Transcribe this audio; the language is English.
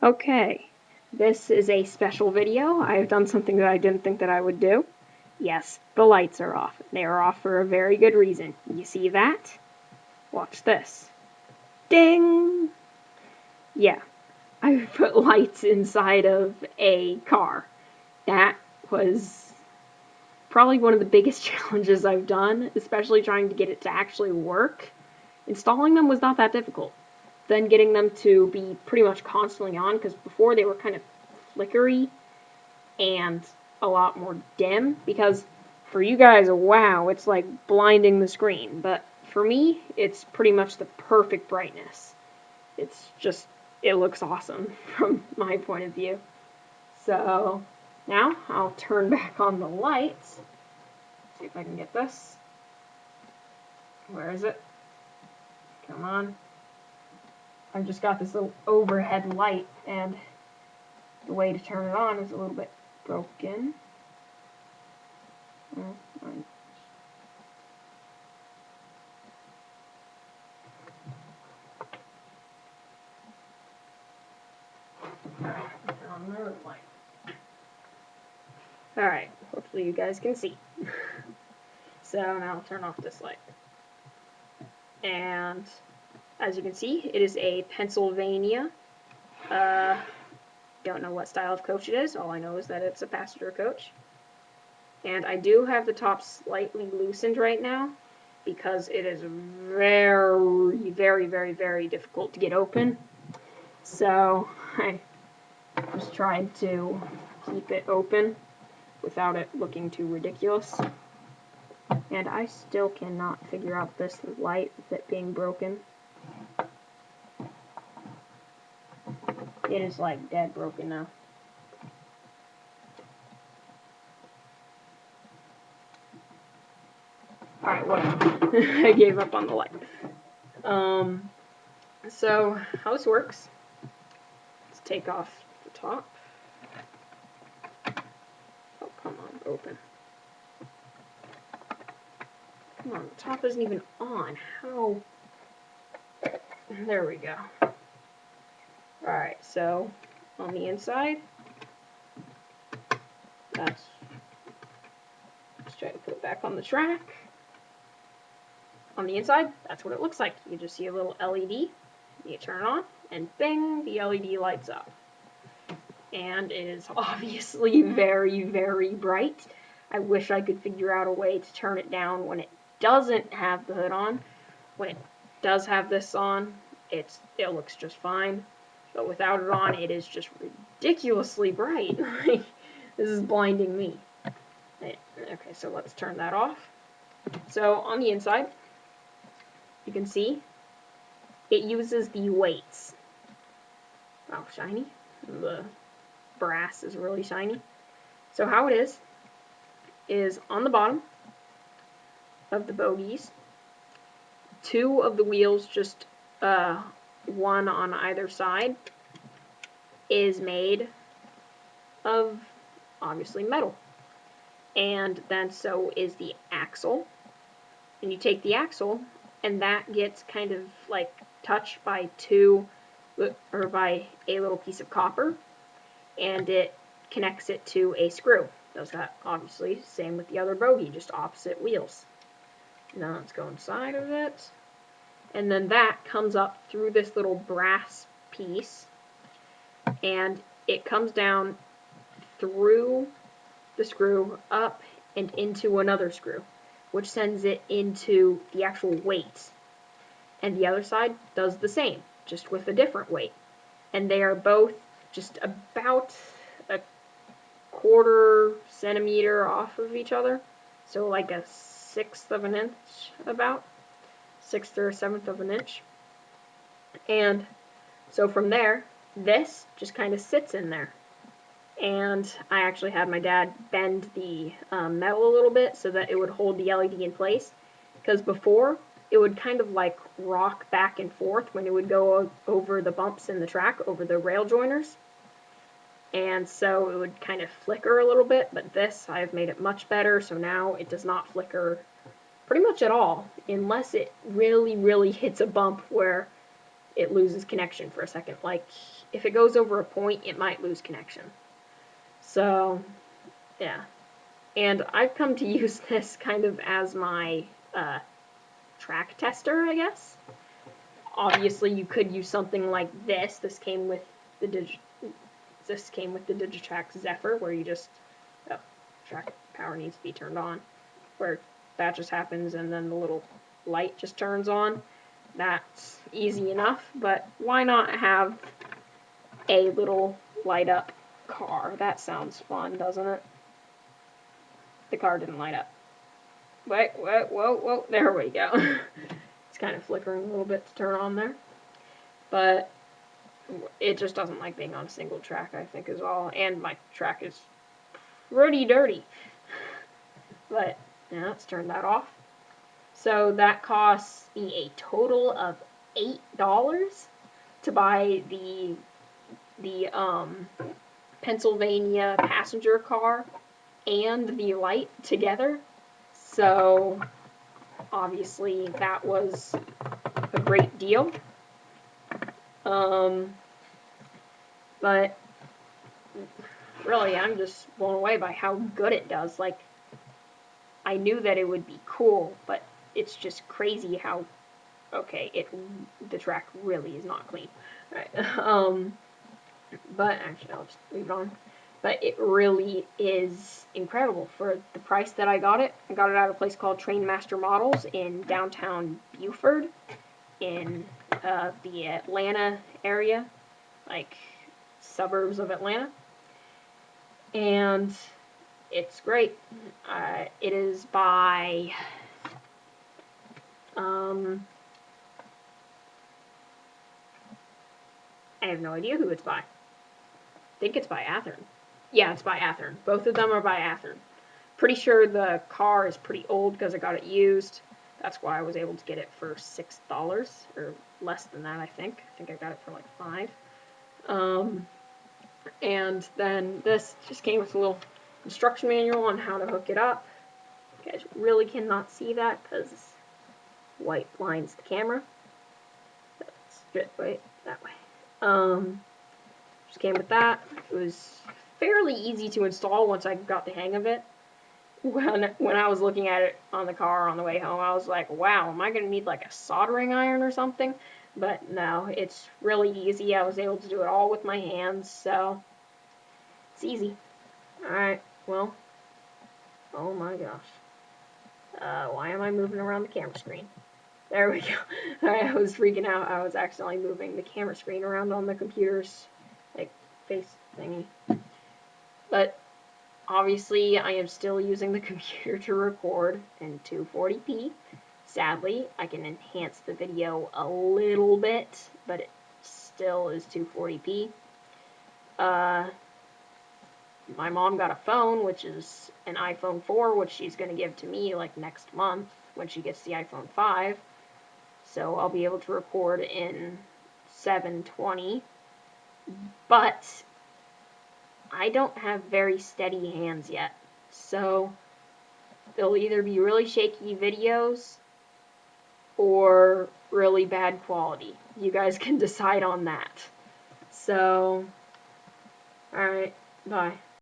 Okay, this is a special video. I have done something that I didn't think that I would do. Yes, the lights are off. They are off for a very good reason. You see that? Watch this. Ding! Yeah, I put lights inside of a car. That was probably one of the biggest challenges I've done, especially trying to get it to actually work. Installing them was not that difficult. Then getting them to be pretty much constantly on, because before they were kind of flickery and a lot more dim, because for you guys, wow, it's like blinding the screen, but for me, it's pretty much the perfect brightness. It's just, it looks awesome from my point of view. So now I'll turn back on the lights. See if I can get this. Where is it? Come on. I've just got this little overhead light, and the way to turn it on is a little bit broken. Alright, hopefully you guys can see. So now I'll turn off this light. And as you can see, it is a Pennsylvania. Don't know what style of coach it is. All I know is that it's a passenger coach. And I do have the top slightly loosened right now because it is very, very, very, very difficult to get open. So I just tried to keep it open without it looking too ridiculous. And I still cannot figure out this light with it being broken. It is like dead broken now. Alright, whatever. I gave up on the light. So how this works, let's take off the top. Oh, come on, open. Come on, the top isn't even on. How? There we go. Alright, so on the inside, let's try to put it back on the track. On the inside, that's what it looks like. You just see a little LED. You turn it on, and bing, the LED lights up. And it is obviously very, very bright. I wish I could figure out a way to turn it down when it doesn't have the hood on. When it does have this on, it looks just fine. But without it on, it is just ridiculously bright. This is blinding me. Okay, so let's turn that off. So on the inside, you can see it uses the weights. Wow, shiny. The brass is really shiny. So how it is on the bottom of the bogies, two of the wheels, just one on either side, is made of obviously metal. And then so is the axle. And you take the axle, and that gets kind of like touched by by a little piece of copper, and it connects it to a screw. Does that obviously, same with the other bogie, just opposite wheels. Now let's go inside of it, and then that comes up through this little brass piece, and it comes down through the screw up and into another screw, which sends it into the actual weight. And the other side does the same, just with a different weight. And they are both just about a 1/4 centimeter off of each other. So like a 1/6 of an inch, about 1/6 or 1/7 of an inch. And so from there, this just kind of sits in there. And I actually had my dad bend the metal a little bit so that it would hold the LED in place. Because before, it would kind of like rock back and forth when it would go over the bumps in the track, over the rail joiners. And so it would kind of flicker a little bit, but this, I've made it much better, so now it does not flicker pretty much at all, unless it really, really hits a bump where it loses connection for a second, like if it goes over a point, it might lose connection. So, yeah. And I've come to use this kind of as my track tester, I guess. Obviously, you could use something like this. This came with the Digitrack Zephyr, where you just track power needs to be turned on, where that just happens and then the little light just turns on. That's easy enough, but why not have a little light up car? That sounds fun, doesn't it? The car didn't light up. Wait, whoa, there we go. It's kind of flickering a little bit to turn on there, but it just doesn't like being on a single track, I think, as well, and my track is pretty dirty. But now let's turn that off. So that costs me a total of $8 to buy the Pennsylvania passenger car and the light together. So obviously that was a great deal. But really, I'm just blown away by how good it does. Like, I knew that it would be cool, but it's just crazy how, okay, the track really is not clean. Alright, but actually I'll just leave it on. But it really is incredible for the price that I got it. I got it at a place called Trainmaster Models in downtown Buford in the Atlanta area, like suburbs of Atlanta. And it's great. It is by I have no idea who it's by. I think it's by Athern. Yeah, it's by Athern. Both of them are by Athern. Pretty sure the car is pretty old because I got it used. That's why I was able to get it for $6 or less than that, I think. I think I got it for like $5. And then this just came with a little instruction manual on how to hook it up. You guys really cannot see that because white blinds the camera. That's good, right? That way. Just came with that. It was fairly easy to install once I got the hang of it. When I was looking at it on the car on the way home, I was like, wow, am I going to need like a soldering iron or something? But no, it's really easy. I was able to do it all with my hands, so it's easy. Alright, well, oh my gosh. Why am I moving around the camera screen? There we go. Alright, I was freaking out. I was accidentally moving the camera screen around on the computer's, like, face thingy. But obviously, I am still using the computer to record in 240p. Sadly, I can enhance the video a little bit, but it still is 240p. My mom got a phone, which is an iPhone 4, which she's going to give to me like next month when she gets the iPhone 5. So I'll be able to record in 720. But I don't have very steady hands yet. So they'll either be really shaky videos or really bad quality. You guys can decide on that. So, alright, bye.